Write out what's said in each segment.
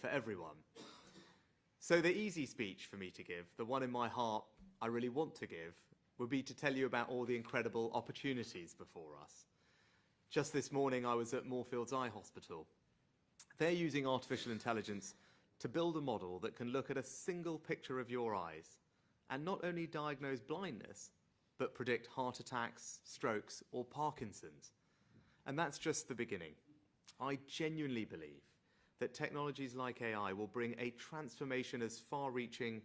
for everyone. So the easy speech for me to give, the one in my heart I really want to give, would be to tell you about all the incredible opportunities before us. Just this morning I was at Moorfields Eye Hospital. They're using artificial intelligence to build a model that can look at a single picture of your eyes and not only diagnose blindness, but predict heart attacks, strokes, or Parkinson's. And that's just the beginning. I genuinely believe that technologies like AI will bring a transformation as far-reaching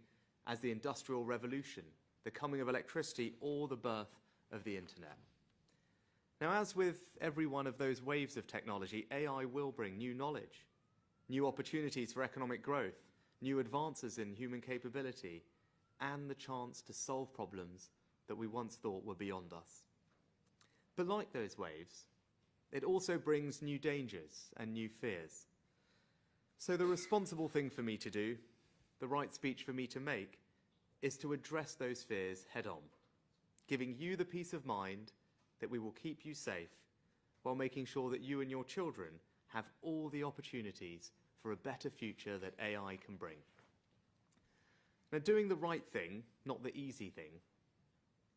as the Industrial Revolution, the coming of electricity, or the birth of the internet. Now, as with every one of those waves of technology, AI will bring new knowledge, new opportunities for economic growth, new advances in human capability, and the chance to solve problems that we once thought were beyond us. But like those waves, it also brings new dangers and new fears. So the responsible thing for me to do, the right speech for me to make, is to address those fears head-on, giving you the peace of mind that we will keep you safe while making sure that you and your children have all the opportunities for a better future that AI can bring. Now, doing the right thing, not the easy thing,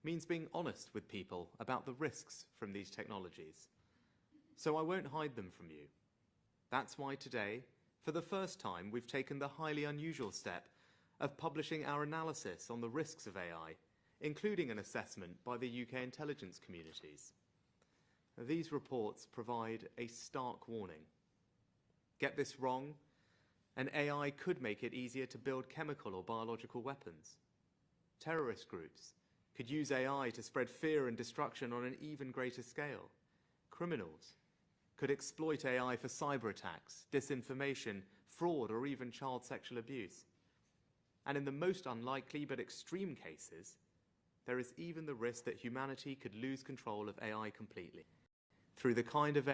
means being honest with people about the risks from these technologies. So I won't hide them from you. That's why today, for the first time, we've taken the highly unusual step of publishing our analysis on the risks of AI, including an assessment by the UK intelligence communities. These reports provide a stark warning. Get this wrong, and AI could make it easier to build chemical or biological weapons. Terrorist groups could use AI to spread fear and destruction on an even greater scale. Criminals could exploit AI for cyber attacks, disinformation, fraud, or even child sexual abuse. And in the most unlikely but extreme cases, there is even the risk that humanity could lose control of AI completely through the kind of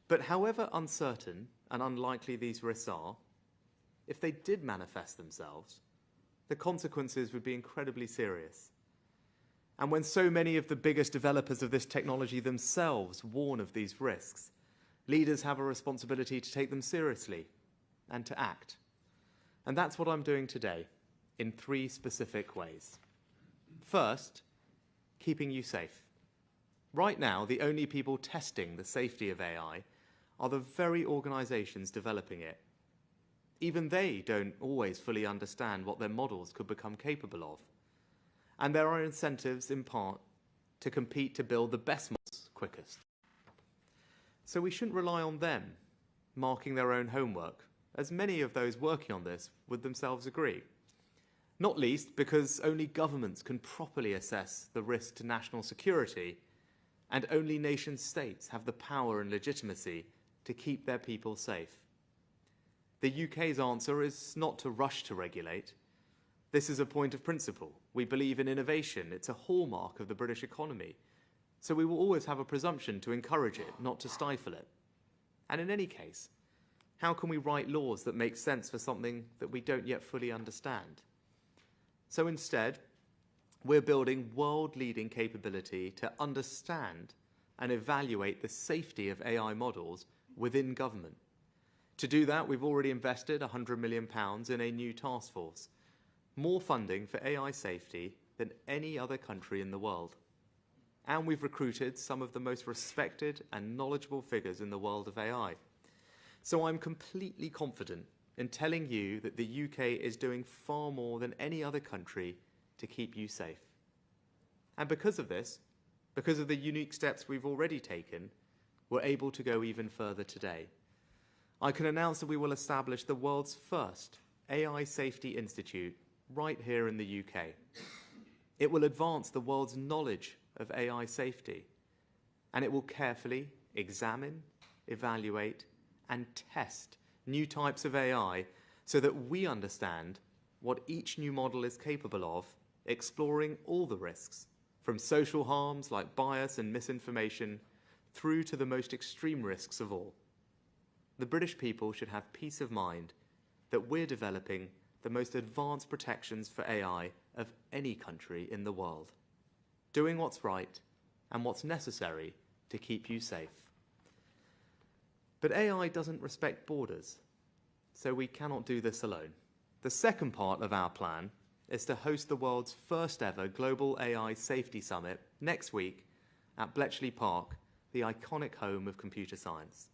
But however uncertain and unlikely these risks are, if they did manifest themselves, the consequences would be incredibly serious. And when so many of the biggest developers of this technology themselves warn of these risks, leaders have a responsibility to take them seriously and to act. And that's what I'm doing today in 3 specific ways. First, keeping you safe. Right now, the only people testing the safety of AI are the very organizations developing it. Even they don't always fully understand what their models could become capable of. And there are incentives, in part, to compete to build the best models quickest. So we shouldn't rely on them marking their own homework, as many of those working on this would themselves agree. Not least because only governments can properly assess the risk to national security, and only nation states have the power and legitimacy to keep their people safe. The UK's answer is not to rush to regulate. This is a point of principle. We believe in innovation. It's a hallmark of the British economy. So we will always have a presumption to encourage it, not to stifle it. And in any case, how can we write laws that make sense for something that we don't yet fully understand? So instead, we're building world-leading capability to understand and evaluate the safety of AI models within government. To do that, we've already invested £100 million in a new task force, more funding for AI safety than any other country in the world. And we've recruited some of the most respected and knowledgeable figures in the world of AI. So I'm completely confident in telling you that the UK is doing far more than any other country to keep you safe. And because of this, because of the unique steps we've already taken, we're able to go even further today. I can announce that we will establish the world's first AI Safety Institute right here in the UK. It will advance the world's knowledge of AI safety, and it will carefully examine, evaluate, and test new types of AI so that we understand what each new model is capable of, exploring all the risks, from social harms like bias and misinformation through to the most extreme risks of all. The British people should have peace of mind that we're developing the most advanced protections for AI of any country in the world, doing what's right and what's necessary to keep you safe. But AI doesn't respect borders, so we cannot do this alone. The second part of our plan is to host the world's first ever Global AI Safety Summit next week at Bletchley Park, the iconic home of computer science.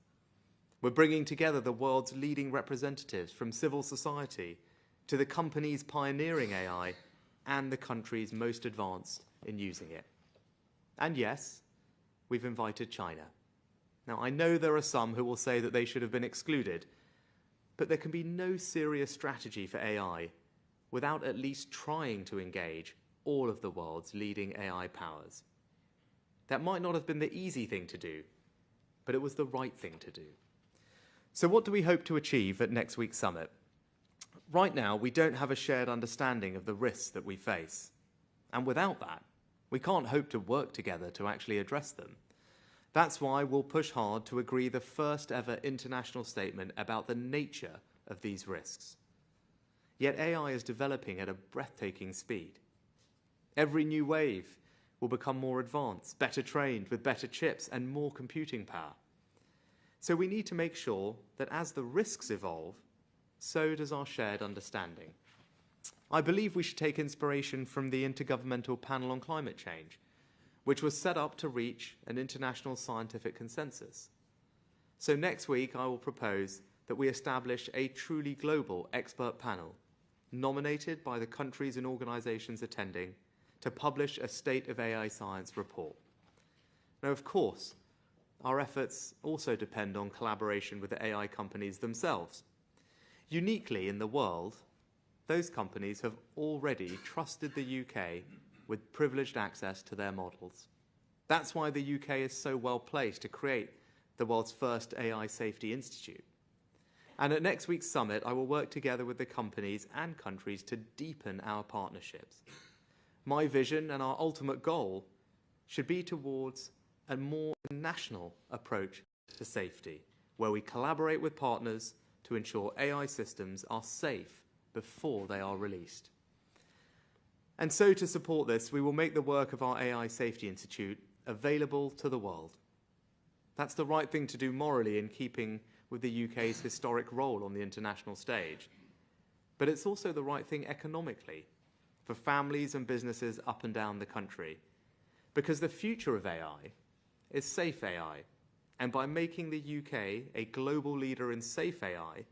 We're bringing together the world's leading representatives from civil society to the companies pioneering AI and the countries most advanced in using it. And yes, we've invited China. Now, I know there are some who will say that they should have been excluded, but there can be no serious strategy for AI without at least trying to engage all of the world's leading AI powers. That might not have been the easy thing to do, but it was the right thing to do. So what do we hope to achieve at next week's summit? Right now, we don't have a shared understanding of the risks that we face. And without that, we can't hope to work together to actually address them. That's why we'll push hard to agree the first ever international statement about the nature of these risks. Yet AI is developing at a breathtaking speed. Every new wave will become more advanced, better trained, with better chips and more computing power. So we need to make sure that as the risks evolve, so does our shared understanding. I believe we should take inspiration from the Intergovernmental Panel on Climate Change, which was set up to reach an international scientific consensus. So next week, I will propose that we establish a truly global expert panel, nominated by the countries and organizations attending, to publish a State of AI Science report. Now, of course, our efforts also depend on collaboration with the AI companies themselves. Uniquely in the world, those companies have already trusted the UK with privileged access to their models. That's why the UK is so well placed to create the world's first AI Safety Institute. And at next week's summit, I will work together with the companies and countries to deepen our partnerships. My vision and our ultimate goal should be towards a more national approach to safety, where we collaborate with partners to ensure AI systems are safe before they are released. And so to support this, we will make the work of our AI Safety Institute available to the world. That's the right thing to do morally in keeping with the UK's historic role on the international stage. But it's also the right thing economically for families and businesses up and down the country. Because the future of AI is safe AI. And by making the UK a global leader in safe AI,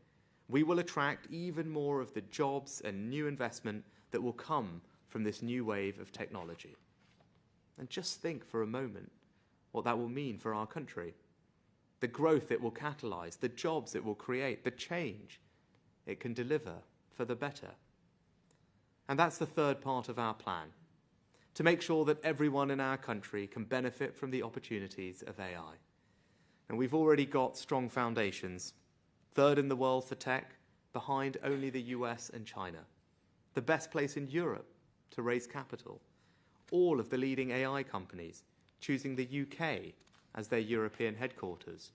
we will attract even more of the jobs and new investment that will come from this new wave of technology. And just think for a moment what that will mean for our country. The growth it will catalyze, the jobs it will create, the change it can deliver for the better. And that's the third part of our plan, to make sure that everyone in our country can benefit from the opportunities of AI. And we've already got strong foundations, third in the world for tech, behind only the US and China. The best place in Europe to raise capital. All of the leading AI companies choosing the UK as their European headquarters.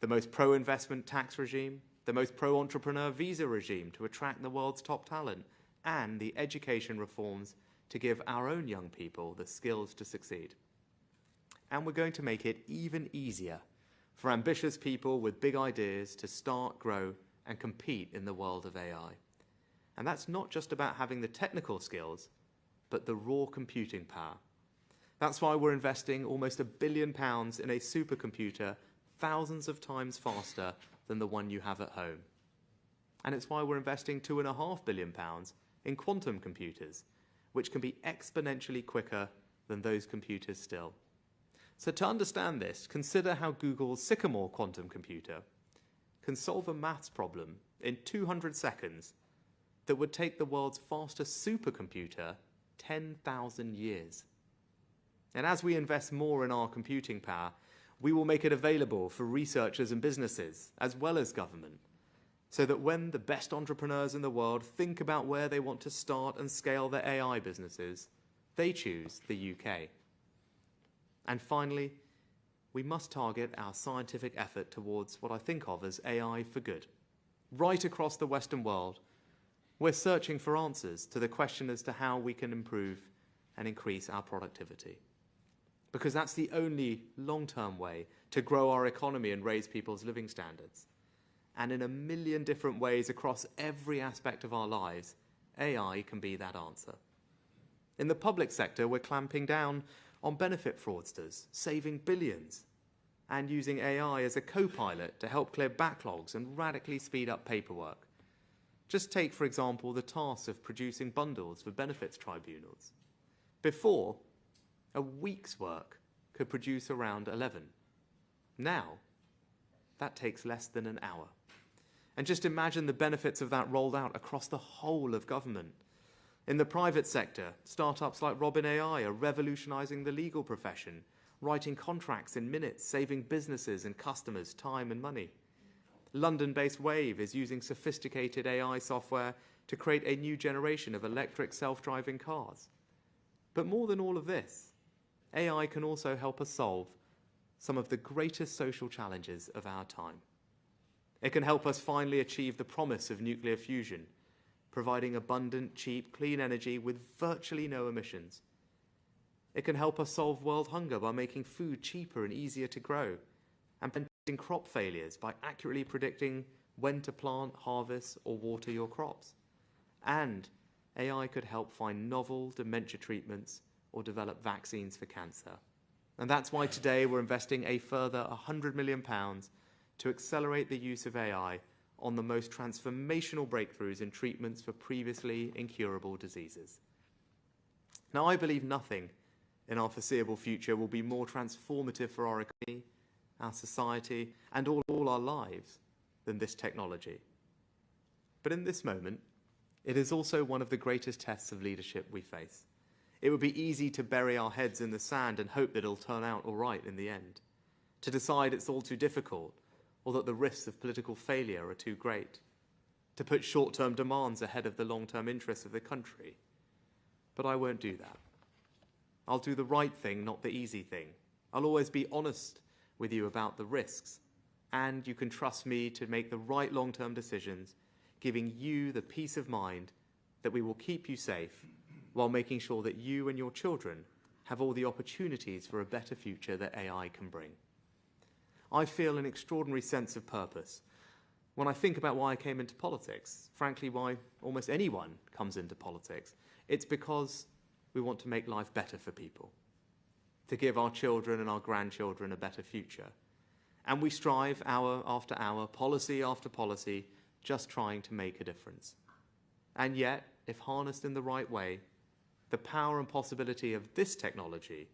The most pro-investment tax regime, the most pro-entrepreneur visa regime to attract the world's top talent, and the education reforms to give our own young people the skills to succeed. And we're going to make it even easier for ambitious people with big ideas to start, grow, and compete in the world of AI. And that's not just about having the technical skills, but the raw computing power. That's why we're investing almost £1 billion in a supercomputer thousands of times faster than the one you have at home. And it's why we're investing £2.5 billion in quantum computers, which can be exponentially quicker than those computers still. So to understand this, consider how Google's Sycamore quantum computer can solve a maths problem in 200 seconds that would take the world's fastest supercomputer 10,000 years. And as we invest more in our computing power, We will make it available for researchers and businesses, as well as government, so that when the best entrepreneurs in the world think about where they want to start and scale their AI businesses, they choose the UK. And finally, we must target our scientific effort towards what I think of as AI for good. Right across the Western world, we're searching for answers to the question as to how we can improve and increase our productivity. Because that's the only long-term way to grow our economy and raise people's living standards. And in a million different ways across every aspect of our lives, AI can be that answer. In the public sector, we're clamping down on benefit fraudsters, saving billions, and using AI as a co-pilot to help clear backlogs and radically speed up paperwork. Just take, for example, the task of producing bundles for benefits tribunals. Before, a week's work could produce around 11. Now, that takes less than an hour. And just imagine the benefits of that rolled out across the whole of government. In the private sector, startups like Robin AI are revolutionizing the legal profession, writing contracts in minutes, saving businesses and customers time and money. London-based Wave is using sophisticated AI software to create a new generation of electric self-driving cars. But more than all of this, AI can also help us solve some of the greatest social challenges of our time. It can help us finally achieve the promise of nuclear fusion, providing abundant, cheap, clean energy with virtually no emissions. It can help us solve world hunger by making food cheaper and easier to grow, and preventing crop failures by accurately predicting when to plant, harvest, or water your crops. And AI could help find novel dementia treatments or develop vaccines for cancer. And that's why today we're investing a further £100 million to accelerate the use of AI on the most transformational breakthroughs in treatments for previously incurable diseases. Now, I believe nothing in our foreseeable future will be more transformative for our economy, our society, and all our lives than this technology. But in this moment, it is also one of the greatest tests of leadership we face. It would be easy to bury our heads in the sand and hope that it'll turn out all right in the end, to decide it's all too difficult, or that the risks of political failure are too great, to put short-term demands ahead of the long-term interests of the country. But I won't do that. I'll do the right thing, not the easy thing. I'll always be honest with you about the risks, and you can trust me to make the right long-term decisions, giving you the peace of mind that we will keep you safe while making sure that you and your children have all the opportunities for a better future that AI can bring. I feel an extraordinary sense of purpose when I think about why I came into politics, frankly, why almost anyone comes into politics. It's because we want to make life better for people, to give our children and our grandchildren a better future. And we strive hour after hour, policy after policy, just trying to make a difference. And yet, if harnessed in the right way, the power and possibility of this technology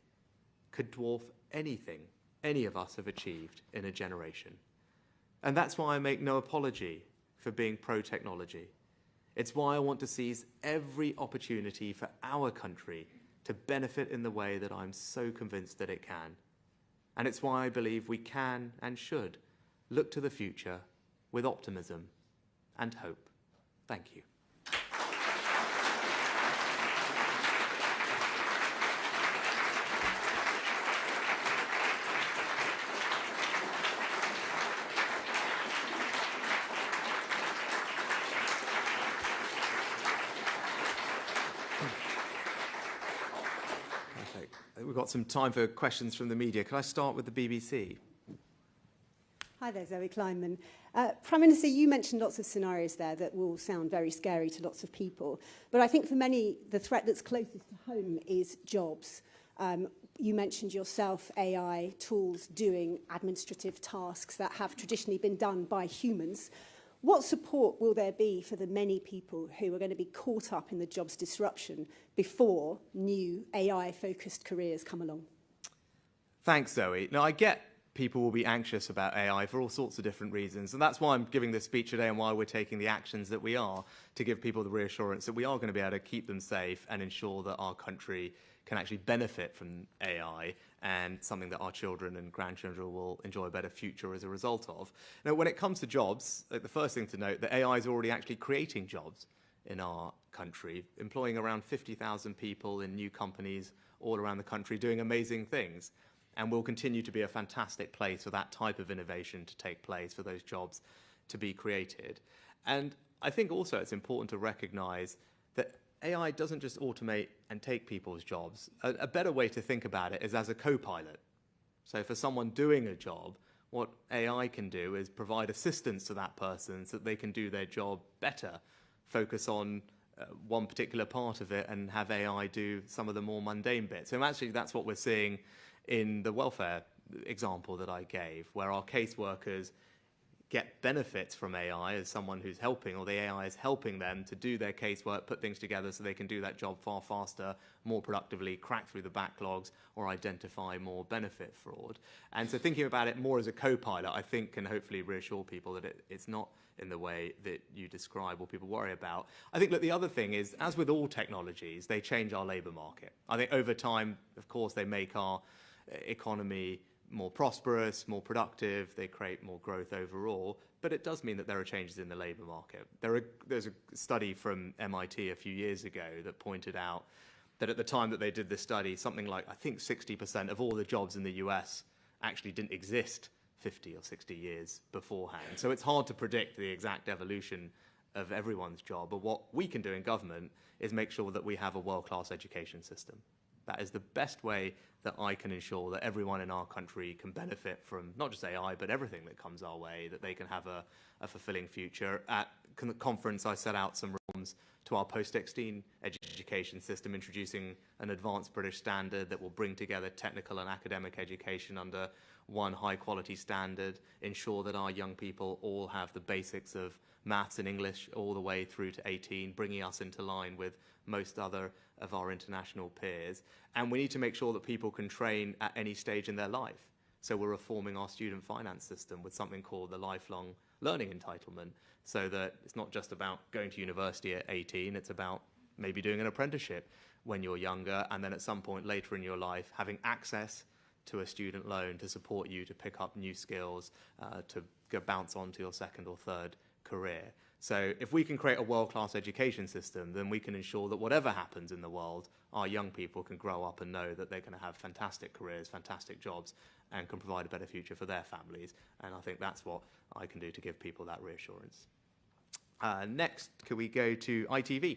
could dwarf anything any of us have achieved in a generation. And that's why I make no apology for being pro-technology. It's why I want to seize every opportunity for our country to benefit in the way that I'm so convinced that it can. And it's why I believe we can and should look to the future with optimism and hope. Thank you. We've got some time for questions from the media. Could I start with the BBC? Hi there, Zoe Kleinman. Prime Minister, you mentioned lots of scenarios there that will sound very scary to lots of people. But I think for many, the threat that's closest to home is jobs. You mentioned yourself AI tools doing administrative tasks that have traditionally been done by humans. What support will there be for the many people who are going to be caught up in the jobs disruption before new AI-focused careers come along? Thanks, Zoe. Now, I get people will be anxious about AI for all sorts of different reasons, and that's why I'm giving this speech today and why we're taking the actions that we are to give people the reassurance that we are going to be able to keep them safe and ensure that our country can actually benefit from AI and something that our children and grandchildren will enjoy a better future as a result of. Now, when it comes to jobs, the first thing to note that AI is already actually creating jobs in our country, employing around 50,000 people in new companies all around the country, doing amazing things, and will continue to be a fantastic place for that type of innovation to take place, for those jobs to be created. And I think also it's important to recognize that AI doesn't just automate and take people's jobs. A better way to think about it is as a co-pilot. So for someone doing a job, what AI can do is provide assistance to that person so that they can do their job better, focus on one particular part of it and have AI do some of the more mundane bits. And actually that's what we're seeing in the welfare example that I gave, where our caseworkers get benefits from AI as someone who's helping, or the AI is helping them to do their casework, put things together so they can do that job far faster, more productively, crack through the backlogs, or identify more benefit fraud. And so thinking about it more as a co-pilot, I think can hopefully reassure people that it's not in the way that you describe or people worry about. I think that the other thing is, as with all technologies, they change our labour market. I think over time, of course, they make our economy more prosperous, more productive, they create more growth overall, but it does mean that there are changes in the labour market. There's a study from MIT a few years ago that pointed out that at the time that they did this study, something like, I think 60% of all the jobs in the US actually didn't exist 50 or 60 years beforehand. So it's hard to predict the exact evolution of everyone's job, but what we can do in government is make sure that we have a world-class education system. That is the best way that I can ensure that everyone in our country can benefit from not just AI, but everything that comes our way, that they can have a fulfilling future. At the conference, I set out some reforms to our post-16 education system, introducing an advanced British standard that will bring together technical and academic education under one high-quality standard, ensure that our young people all have the basics of maths and English all the way through to 18, bringing us into line with most other of our international peers. And we need to make sure that people can train at any stage in their life. So we're reforming our student finance system with something called the lifelong learning entitlement, so that it's not just about going to university at 18, it's about maybe doing an apprenticeship when you're younger, and then at some point later in your life having access to a student loan to support you to pick up new skills, to go bounce on to your second or third career. So if we can create a world-class education system, then we can ensure that whatever happens in the world, our young people can grow up and know that they're going to have fantastic careers, fantastic jobs, and can provide a better future for their families. And I think that's what I can do to give people that reassurance. Next, can we go to ITV?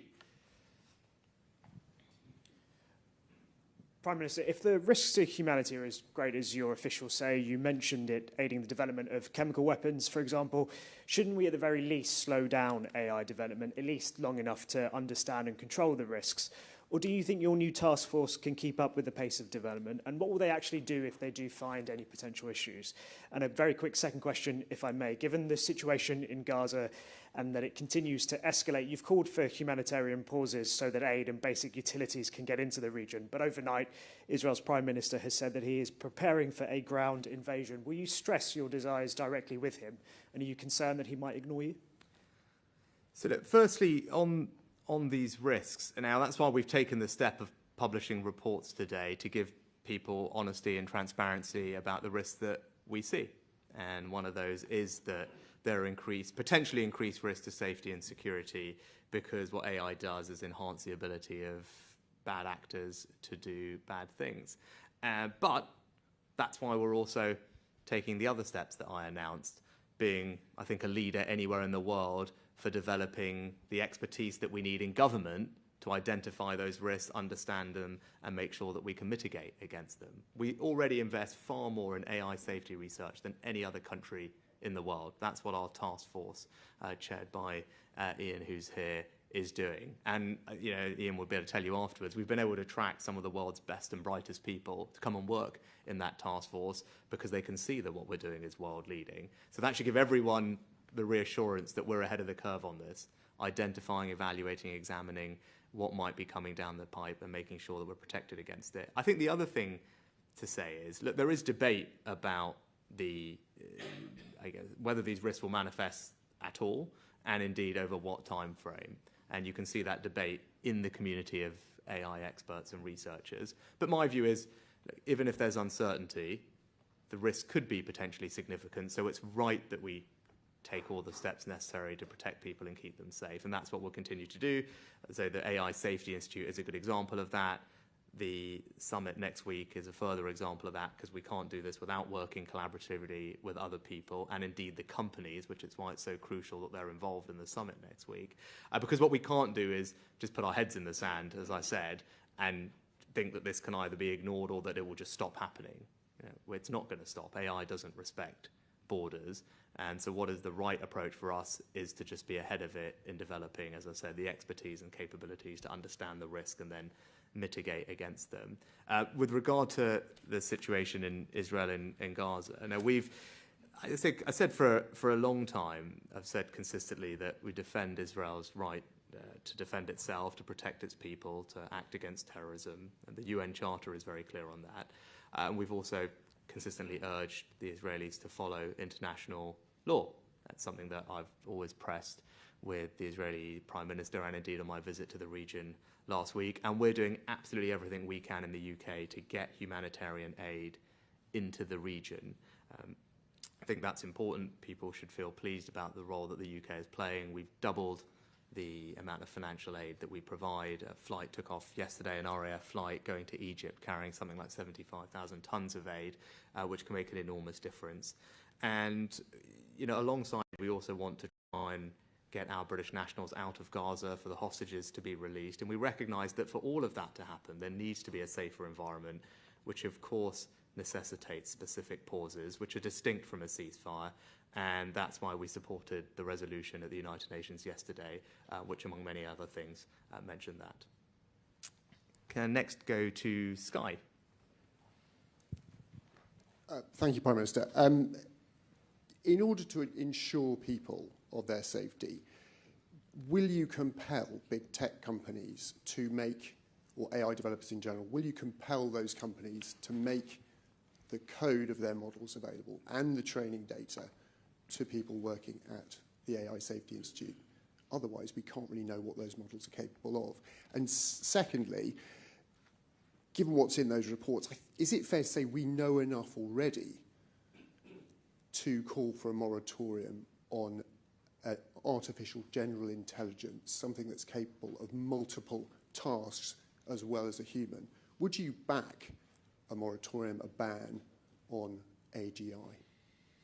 Prime Minister, if the risks to humanity are as great as your officials say, you mentioned it aiding the development of chemical weapons, for example, shouldn't we at the very least slow down AI development, at least long enough to understand and control the risks? Or do you think your new task force can keep up with the pace of development? And what will they actually do if they do find any potential issues? And a very quick second question, if I may. Given the situation in Gaza and that it continues to escalate, you've called for humanitarian pauses so that aid and basic utilities can get into the region. But overnight, Israel's Prime Minister has said that he is preparing for a ground invasion. Will you stress your desires directly with him? And are you concerned that he might ignore you? So look, firstly, on these risks, and now that's why we've taken the step of publishing reports today to give people honesty and transparency about the risks that we see. And one of those is that there are potentially increased risks to safety and security, because what AI does is enhance the ability of bad actors to do bad things. But that's why we're also taking the other steps that I announced, being, I think, a leader anywhere in the world for developing the expertise that we need in government to identify those risks, understand them, and make sure that we can mitigate against them. We already invest far more in AI safety research than any other country in the world. That's what our task force, chaired by Ian, who's here, is doing. And Ian will be able to tell you afterwards, we've been able to attract some of the world's best and brightest people to come and work in that task force because they can see that what we're doing is world leading. So that should give everyone the reassurance that we're ahead of the curve on this, identifying, evaluating, examining what might be coming down the pipe and making sure that we're protected against it. I think the other thing to say is, look, there is debate about whether these risks will manifest at all, and indeed over what time frame. And you can see that debate in the community of AI experts and researchers. But my view is even if there's uncertainty, the risk could be potentially significant, so it's right that we take all the steps necessary to protect people and keep them safe, and that's what we'll continue to do. So the AI Safety Institute is a good example of that. The summit next week is a further example of that, because we can't do this without working collaboratively with other people, and indeed the companies, which is why it's so crucial that they're involved in the summit next week. Because what we can't do is just put our heads in the sand, as I said, and think that this can either be ignored or that it will just stop happening. You know, it's not going to stop. AI doesn't respect borders. And so what is the right approach for us is to just be ahead of it in developing, as I said, the expertise and capabilities to understand the risk and then mitigate against them. With regard to the situation in Israel and Gaza, I know I said for a long time, I've said consistently that we defend Israel's right to defend itself, to protect its people, to act against terrorism. And the UN Charter is very clear on that. And we've also consistently urged the Israelis to follow international law. That's something that I've always pressed with the Israeli Prime Minister, and indeed on my visit to the region last week. And we're doing absolutely everything we can in the UK to get humanitarian aid into the region. I think that's important. People should feel pleased about the role that the UK is playing. We've doubled the amount of financial aid that we provide. A flight took off yesterday, an RAF flight going to Egypt, carrying something like 75,000 tons of aid, which can make an enormous difference. And, you know, alongside, we also want to try and get our British nationals out of Gaza, for the hostages to be released. And we recognise that for all of that to happen, there needs to be a safer environment, which of course necessitates specific pauses, which are distinct from a ceasefire. And that's why we supported the resolution at the United Nations yesterday, which among many other things mentioned that. Can I next go to Sky? Thank you, Prime Minister. In order to ensure people of their safety, will you compel big tech companies to make, or AI developers in general, will you compel those companies to make the code of their models available and the training data to people working at the AI Safety Institute? Otherwise, we can't really know what those models are capable of. And secondly, given what's in those reports, is it fair to say we know enough already to call for a moratorium on artificial general intelligence, something that's capable of multiple tasks as well as a human? Would you back a moratorium, a ban on AGI?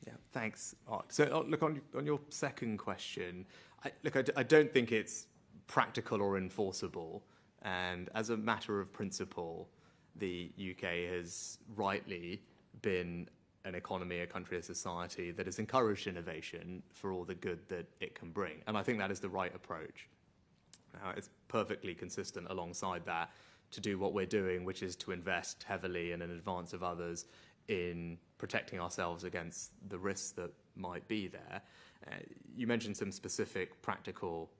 Yeah, thanks, Art. So, look, on your second question, I don't think it's practical or enforceable. And as a matter of principle, the UK has rightly been an economy, a country, a society that has encouraged innovation for all the good that it can bring. And I think that is the right approach. Now, it's perfectly consistent alongside that to do what we're doing, which is to invest heavily and in advance of others in protecting ourselves against the risks that might be there. You mentioned some specific practical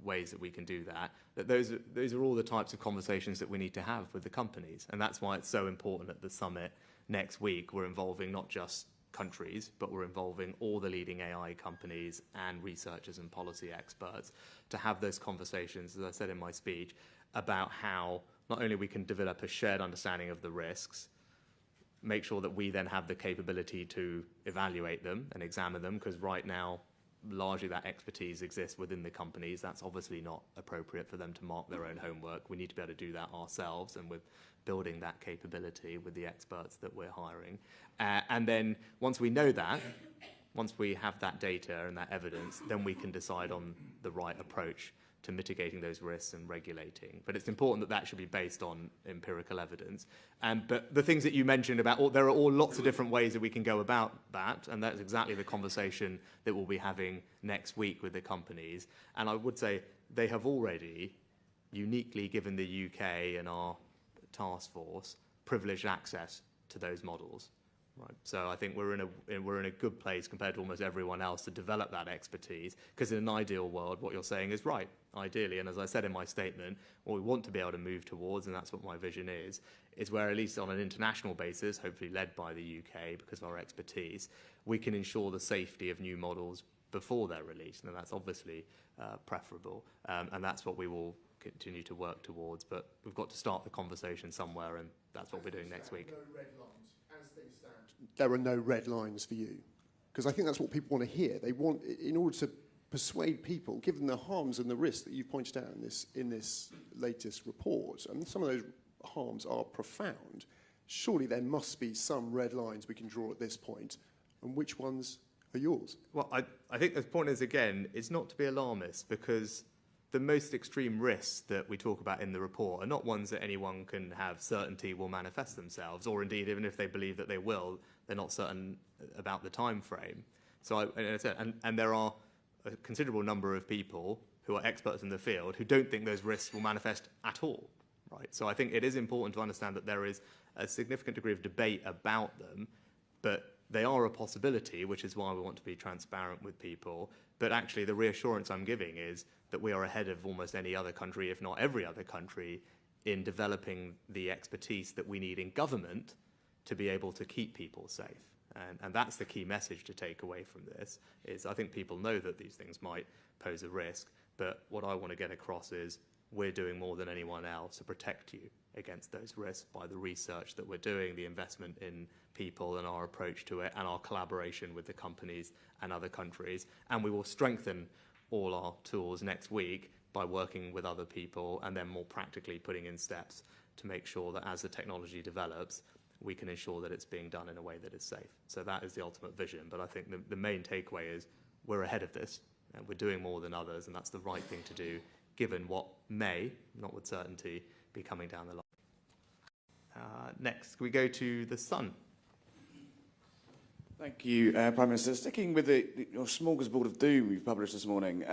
ways that we can do that. Those are all the types of conversations that we need to have with the companies. And that's why it's so important at the summit next week. We're involving not just countries, but we're involving all the leading AI companies and researchers and policy experts to have those conversations, as I said in my speech, about how not only we can develop a shared understanding of the risks, make sure that we then have the capability to evaluate them and examine them, because right now, largely that expertise exists within the companies. That's obviously not appropriate for them to mark their own homework. We need to be able to do that ourselves, and we're building that capability with the experts that we're hiring. And then once we know that, once we have that data and that evidence, then we can decide on the right approach to mitigating those risks and regulating. But it's important that that should be based on empirical evidence. But the things that you mentioned about, there are all lots of different ways that we can go about that, and that's exactly the conversation that we'll be having next week with the companies. And I would say they have already, uniquely given the UK and our task force, privileged access to those models. Right. So I think we're in a good place compared to almost everyone else to develop that expertise, because in an ideal world, what you're saying is right, ideally, and as I said in my statement, what we want to be able to move towards, and that's what my vision is where, at least on an international basis, hopefully led by the UK because of our expertise, we can ensure the safety of new models before they're released, and that's obviously preferable, and that's what we will continue to work towards. But we've got to start the conversation somewhere, and that's what we're doing next week. No red lines. As things stand, there are no red lines for you, because I think that's what people want to hear. They want, in order to persuade people, given the harms and the risks that you've pointed out in this latest report, and some of those harms are profound. Surely there must be some red lines we can draw at this point, and which ones are yours? Well, I think the point is, again, it's not to be alarmist, because the most extreme risks that we talk about in the report are not ones that anyone can have certainty will manifest themselves, or indeed, even if they believe that they will, they're not certain about the time frame. So, and there are a considerable number of people who are experts in the field who don't think those risks will manifest at all, right? So I think it is important to understand that there is a significant degree of debate about them, but they are a possibility, which is why we want to be transparent with people. But actually, the reassurance I'm giving is that we are ahead of almost any other country, if not every other country, in developing the expertise that we need in government to be able to keep people safe. And that's the key message to take away from this, is I think people know that these things might pose a risk, but what I want to get across is we're doing more than anyone else to protect you against those risks by the research that we're doing, the investment in people and our approach to it, and our collaboration with the companies and other countries. And we will strengthen all our tools next week by working with other people, and then more practically putting in steps to make sure that as the technology develops, we can ensure that it's being done in a way that is safe. So that is the ultimate vision. But I think the main takeaway is we're ahead of this, and we're doing more than others, and that's the right thing to do, given what may, not with certainty, be coming down the line. Next, can we go to the Sun? Thank you, Prime Minister. Sticking with your smorgasbord of doom you've published this morning,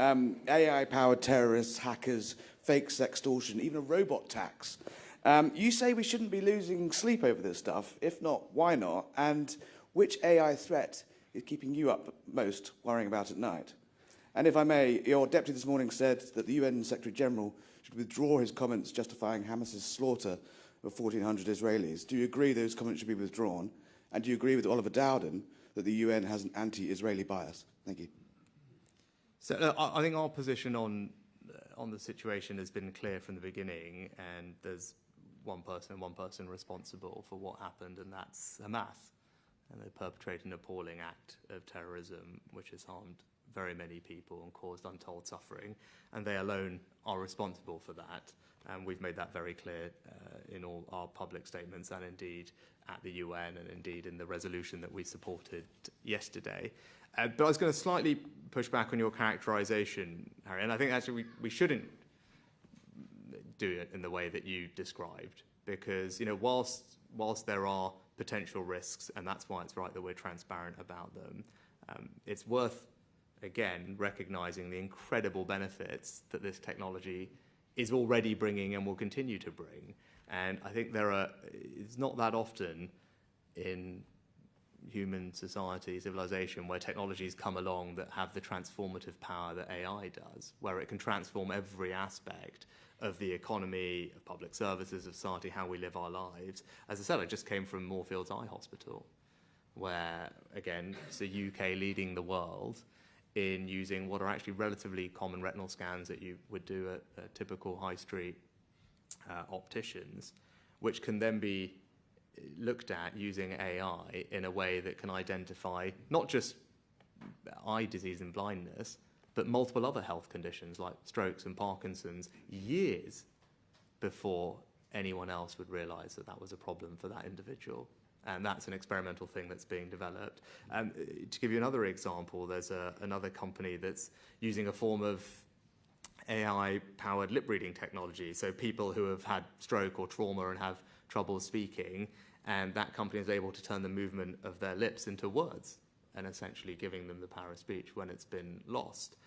AI-powered terrorists, hackers, fake sextortion, even a robot tax. You say we shouldn't be losing sleep over this stuff. If not, why not? And which AI threat is keeping you up most, worrying about at night? And if I may, your deputy this morning said that the UN Secretary-General should withdraw his comments justifying Hamas's slaughter of 1,400 Israelis. Do you agree those comments should be withdrawn? And do you agree with Oliver Dowden that the UN has an anti-Israeli bias? Thank you. So I think our position on the situation has been clear from the beginning, and there's one person responsible for what happened, and that's Hamas. And they perpetrated an appalling act of terrorism which has harmed very many people and caused untold suffering, and they alone are responsible for that. And we've made that very clear in all our public statements, and indeed at the UN, and indeed in the resolution that we supported yesterday. But I was going to slightly push back on your characterization, Harry, and I think actually we shouldn't do it in the way that you described, because whilst there are potential risks, and that's why it's right that we're transparent about them, it's worth, again, recognizing the incredible benefits that this technology is already bringing and will continue to bring. And I think it's not that often in human society, civilization, where technologies come along that have the transformative power that AI does, where it can transform every aspect of the economy, of public services, of society, how we live our lives. As I said, I just came from Moorfields Eye Hospital, where, again, it's the UK leading the world in using what are actually relatively common retinal scans that you would do at typical high street opticians, which can then be looked at using AI in a way that can identify not just eye disease and blindness, but multiple other health conditions like strokes and Parkinson's years before anyone else would realize that that was a problem for that individual. And that's an experimental thing that's being developed. To give you another example, there's another company that's using a form of AI-powered lip reading technology. So people who have had stroke or trauma and have trouble speaking, and that company is able to turn the movement of their lips into words, and essentially giving them the power of speech when it's been lost.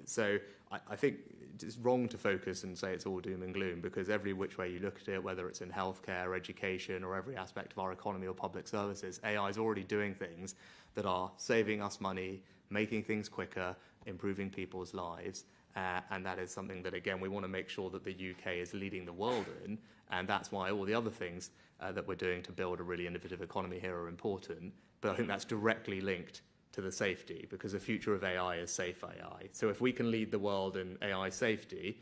So I think it's wrong to focus and say it's all doom and gloom, because every which way you look at it, whether it's in healthcare, education, or every aspect of our economy or public services, AI is already doing things that are saving us money, making things quicker, improving people's lives. And that is something that, again, we want to make sure that the UK is leading the world in. And that's why all the other things that we're doing to build a really innovative economy here are important. But I think that's directly linked to the safety, because the future of AI is safe AI. So if we can lead the world in AI safety,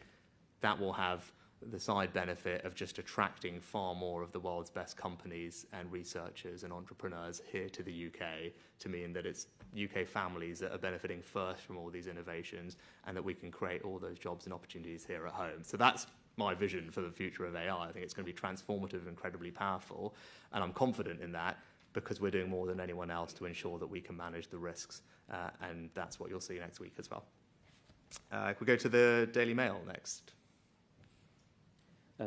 that will have the side benefit of just attracting far more of the world's best companies and researchers and entrepreneurs here to the UK, to mean that it's UK families that are benefiting first from all these innovations, and that we can create all those jobs and opportunities here at home. So that's my vision for the future of AI. I think it's going to be transformative and incredibly powerful, and I'm confident in that because we're doing more than anyone else to ensure that we can manage the risks, and that's what you'll see next week as well. If we go to the Daily Mail next.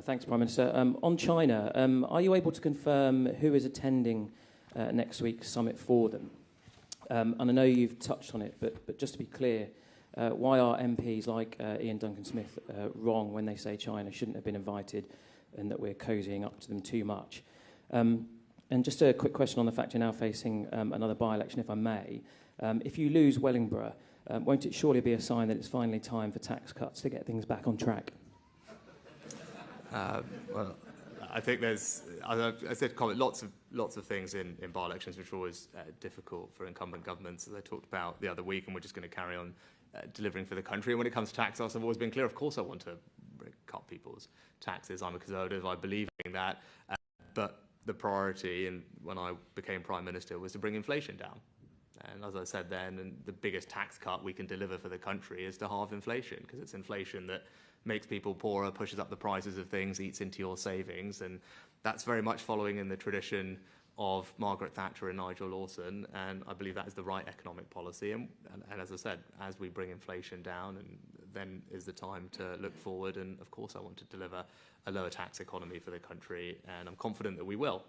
Thanks, Prime Minister. On China, are you able to confirm who is attending next week's summit for them? And I know you've touched on it, but just to be clear, why are MPs like Ian Duncan-Smith wrong when they say China shouldn't have been invited and that we're cozying up to them too much? And just a quick question on the fact you're now facing another by-election, if I may. If you lose Wellingborough, won't it surely be a sign that it's finally time for tax cuts to get things back on track? Well, I think there's, as I said, lots of things in by-elections which are always difficult for incumbent governments, as I talked about the other week, and we're just going to carry on delivering for the country. And when it comes to tax, I've always been clear, of course I want to cut people's taxes. I'm a conservative, I believe in that. But the priority, and when I became Prime Minister, was to bring inflation down. And as I said then, and the biggest tax cut we can deliver for the country is to halve inflation, because it's inflation that makes people poorer, pushes up the prices of things, eats into your savings. And that's very much following in the tradition of Margaret Thatcher and Nigel Lawson. And I believe that is the right economic policy. And as I said, as we bring inflation down, and then is the time to look forward. And of course, I want to deliver a lower tax economy for the country. And I'm confident that we will.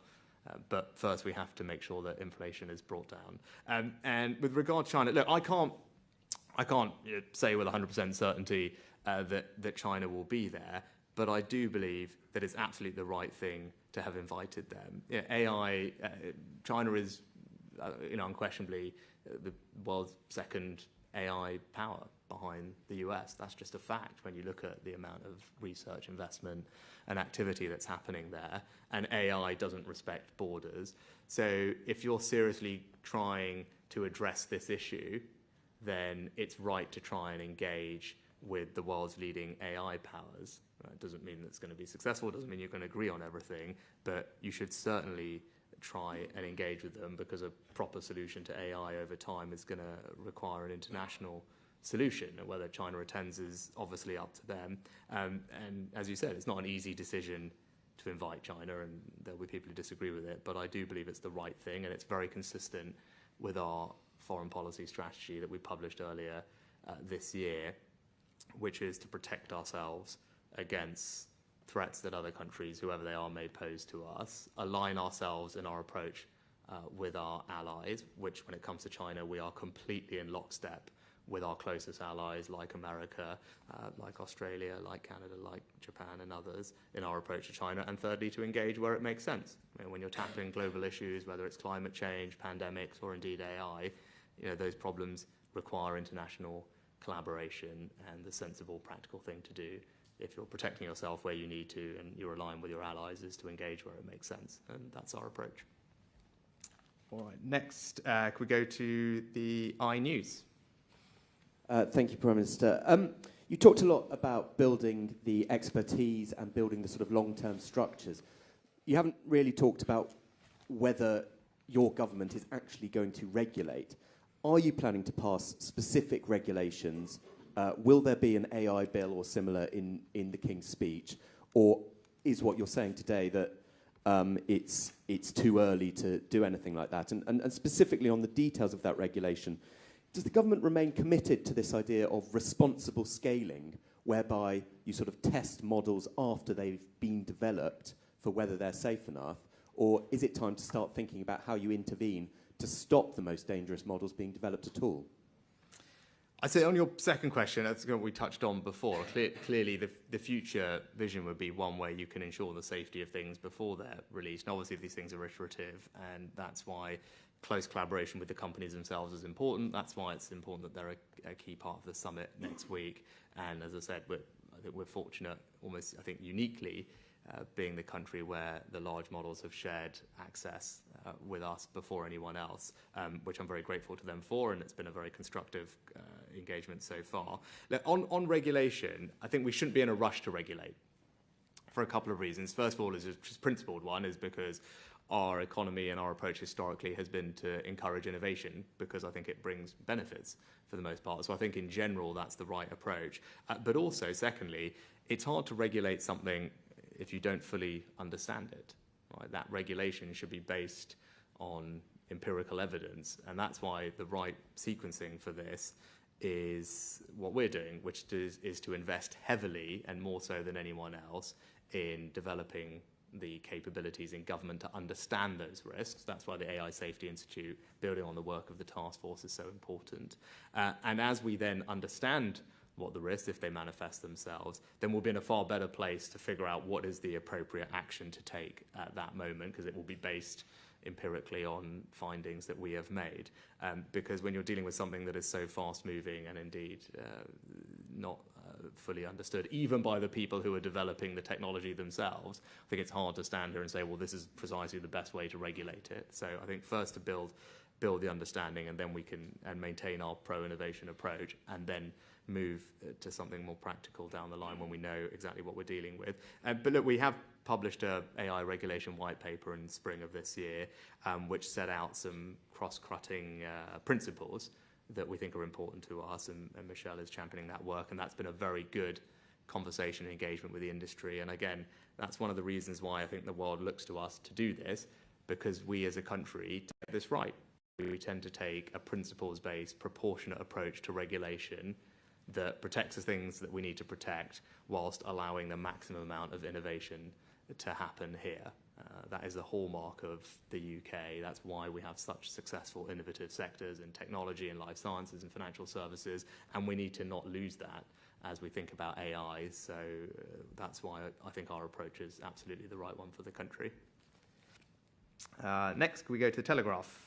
But first, we have to make sure that inflation is brought down. And with regard to China, look, I can't say with 100% certainty that China will be there, but I do believe that it's absolutely the right thing to have invited them. AI, China is, unquestionably the world's second AI power behind the US. That's just a fact when you look at the amount of research, investment, and activity that's happening there. And AI doesn't respect borders. So if you're seriously trying to address this issue, then it's right to try and engage with the world's leading AI powers. It doesn't mean that it's going to be successful, doesn't mean you're going to agree on everything, but you should certainly try and engage with them, because a proper solution to AI over time is going to require an international solution. And whether China attends is obviously up to them. And as you said, it's not an easy decision to invite China, and there'll be people who disagree with it, but I do believe it's the right thing, and it's very consistent with our foreign policy strategy that we published earlier this year, which is to protect ourselves against threats that other countries, whoever they are, may pose to us, align ourselves in our approach with our allies, which when it comes to China, we are completely in lockstep with our closest allies like America, like Australia, like Canada, like Japan and others in our approach to China. And thirdly, to engage where it makes sense. When you're tackling global issues, whether it's climate change, pandemics, or indeed AI, those problems require international collaboration, and the sensible, practical thing to do if you're protecting yourself where you need to and you're aligned with your allies is to engage where it makes sense, and that's our approach. All right, next, can we go to the iNews? Thank you, Prime Minister. You talked a lot about building the expertise and building the sort of long-term structures. You haven't really talked about whether your government is actually going to regulate. Are you planning to pass specific regulations? Will there be an AI bill or similar in the King's speech? Or is what you're saying today that it's too early to do anything like that? And specifically on the details of that regulation, does the government remain committed to this idea of responsible scaling, whereby you sort of test models after they've been developed for whether they're safe enough? Or is it time to start thinking about how you intervene to stop the most dangerous models being developed at all? I'd say on your second question, that's what we touched on before. Clearly, the future vision would be one where you can ensure the safety of things before they're released. And obviously, these things are iterative, and that's why close collaboration with the companies themselves is important. That's why it's important that they're a key part of the summit next week. And as I said, I think we're fortunate, almost, I think, uniquely, being the country where the large models have shared access with us before anyone else, which I'm very grateful to them for, and it's been a very constructive engagement so far. Now, on regulation, I think we shouldn't be in a rush to regulate for a couple of reasons. First of all, is just principled one, is because our economy and our approach historically has been to encourage innovation, because I think it brings benefits for the most part. So I think in general that's the right approach. But also, secondly, it's hard to regulate something if you don't fully understand it. Right? That regulation should be based on empirical evidence, and that's why the right sequencing for this is what we're doing, which is to invest heavily, and more so than anyone else, in developing the capabilities in government to understand those risks. That's why the AI Safety Institute, building on the work of the task force, is so important. And as we then understand what the risks, if they manifest themselves, then we'll be in a far better place to figure out what is the appropriate action to take at that moment, because it will be based empirically on findings that we have made. Because when you're dealing with something that is so fast-moving and indeed not fully understood, even by the people who are developing the technology themselves, I think it's hard to stand here and say, well, this is precisely the best way to regulate it. So I think first to build the understanding, and then we can maintain our pro-innovation approach, and then move to something more practical down the line when we know exactly what we're dealing with. But look, we have published a AI regulation white paper in spring of this year, which set out some cross-cutting principles that we think are important to us, and Michelle is championing that work, and that's been a very good conversation and engagement with the industry. And again, that's one of the reasons why I think the world looks to us to do this, because we as a country get this right. We tend to take a principles-based, proportionate approach to regulation that protects the things that we need to protect, whilst allowing the maximum amount of innovation to happen here. That is the hallmark of the UK. That's why we have such successful innovative sectors in technology and life sciences and financial services, and we need to not lose that as we think about AI. So that's why I think our approach is absolutely the right one for the country. Next, we go to the Telegraph.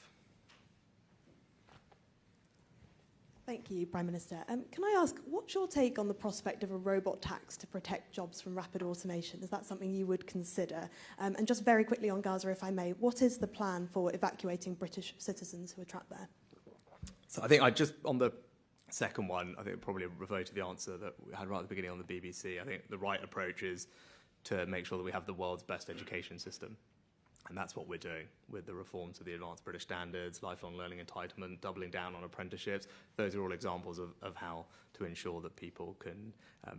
Thank you, Prime Minister. Can I ask, what's your take on the prospect of a robot tax to protect jobs from rapid automation? Is that something you would consider? And just very quickly on Gaza, if I may, what is the plan for evacuating British citizens who are trapped there? So I think on the second one, I think I'd probably refer to the answer that we had right at the beginning on the BBC. I think the right approach is to make sure that we have the world's best education system. And that's what we're doing with the reform to the Advanced British Standards, lifelong learning entitlement, doubling down on apprenticeships. Those are all examples of how to ensure that people can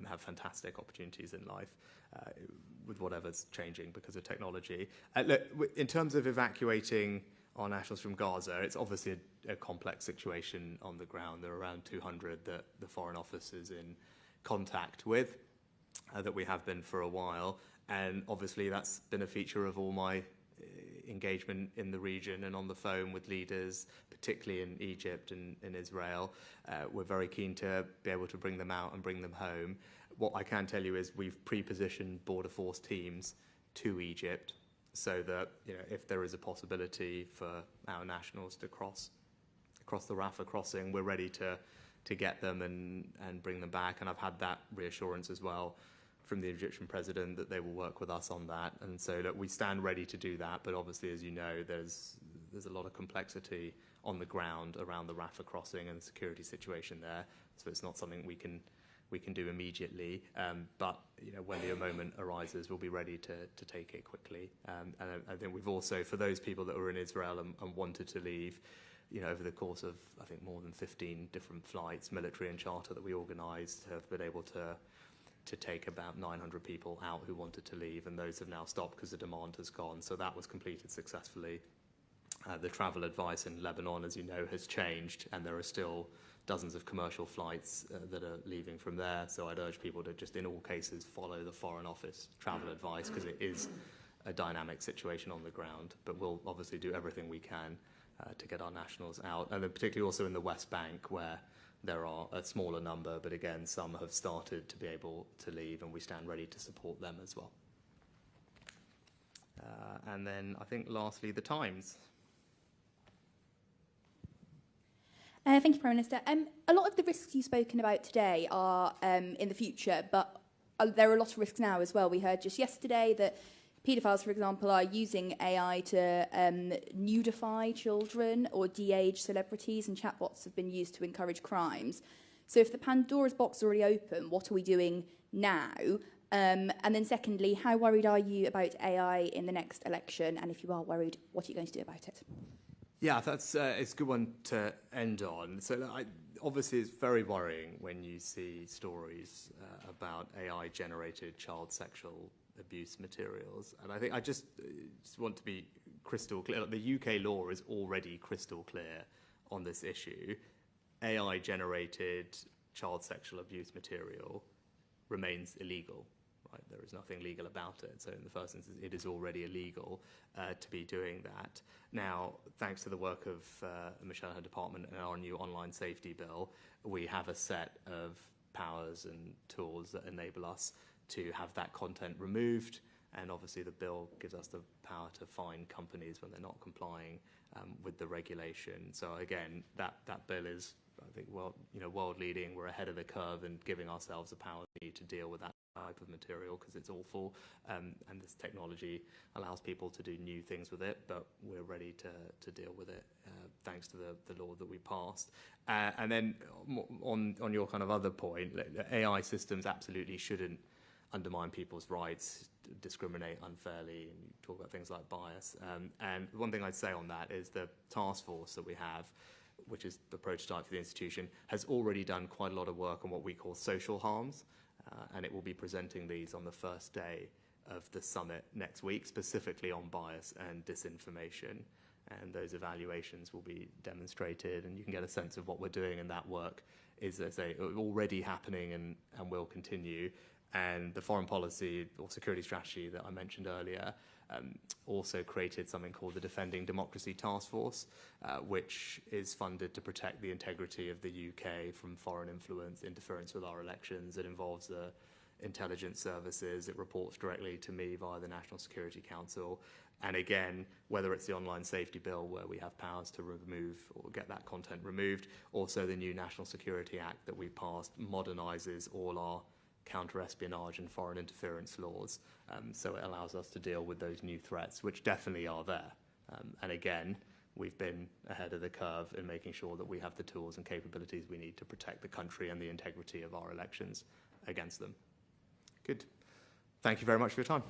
have fantastic opportunities in life with whatever's changing because of technology. Look, in terms of evacuating our nationals from Gaza, it's obviously a complex situation on the ground. There are around 200 that the Foreign Office is in contact with, that we have been for a while. And obviously that's been a feature of all my engagement in the region and on the phone with leaders, particularly in Egypt and in Israel. We're very keen to be able to bring them out and bring them home. What I can tell you is we've pre-positioned border force teams to Egypt so that, you know, if there is a possibility for our nationals to cross the Rafah crossing, we're ready to get them and bring them back. And I've had that reassurance as well from the Egyptian president that they will work with us on that. And so look, we stand ready to do that, but obviously, as you know, there's a lot of complexity on the ground around the Rafah crossing and the security situation there. So it's not something we can do immediately. But you know, when the moment arises, we'll be ready to take it quickly. And I think we've also, for those people that were in Israel and wanted to leave, you know, over the course of, I think, more than 15 different flights, military and charter, that we organised, have been able to take about 900 people out who wanted to leave, and those have now stopped because the demand has gone. So that was completed successfully. The travel advice in Lebanon, as you know, has changed, and there are still dozens of commercial flights that are leaving from there. So I'd urge people to just, in all cases, follow the Foreign Office travel advice, because it is a dynamic situation on the ground. But we'll obviously do everything we can to get our nationals out, and then particularly also in the West Bank, where there are a smaller number, but again, some have started to be able to leave, and we stand ready to support them as well. And then I think lastly, the Times. Thank you, Prime Minister. A lot of the risks you've spoken about today are in the future, but there are a lot of risks now as well. We heard just yesterday that paedophiles, for example, are using AI to nudify children or de-age celebrities, and chatbots have been used to encourage crimes. So if the Pandora's box is already open, what are we doing now? And then secondly, how worried are you about AI in the next election? And if you are worried, what are you going to do about it? Yeah, that's it's a good one to end on. So obviously it's very worrying when you see stories about AI-generated child sexual abuse materials. And I think I just want to be crystal clear. The UK law is already crystal clear on this issue. AI-generated child sexual abuse material remains illegal. Right? There is nothing legal about it. So in the first instance, it is already illegal to be doing that. Now, thanks to the work of Michelle and her department and our new online safety bill, we have a set of powers and tools that enable us to have that content removed. And obviously the bill gives us the power to fine companies when they're not complying with the regulation. So again, that bill is, I think, world leading. We're ahead of the curve and giving ourselves the power we need to deal with that type of material because it's awful, and this technology allows people to do new things with it, but we're ready to deal with it thanks to the law that we passed. And then on your kind of other point, AI systems absolutely shouldn't undermine people's rights, discriminate unfairly, and you talk about things like bias. And one thing I'd say on that is the task force that we have, which is the prototype for the institution, has already done quite a lot of work on what we call social harms, and it will be presenting these on the first day of the summit next week, specifically on bias and disinformation. And those evaluations will be demonstrated, and you can get a sense of what we're doing in that work is, as I say, already happening and will continue. And the foreign policy or security strategy that I mentioned earlier also created something called the Defending Democracy Task Force, which is funded to protect the integrity of the UK from foreign influence, interference with our elections. It involves the intelligence services. It reports directly to me via the National Security Council. And again, whether it's the online safety bill where we have powers to remove or get that content removed, also the new National Security Act that we passed modernizes all our counter-espionage and foreign interference laws. So it allows us to deal with those new threats, which definitely are there. And again, we've been ahead of the curve in making sure that we have the tools and capabilities we need to protect the country and the integrity of our elections against them. Good. Thank you very much for your time.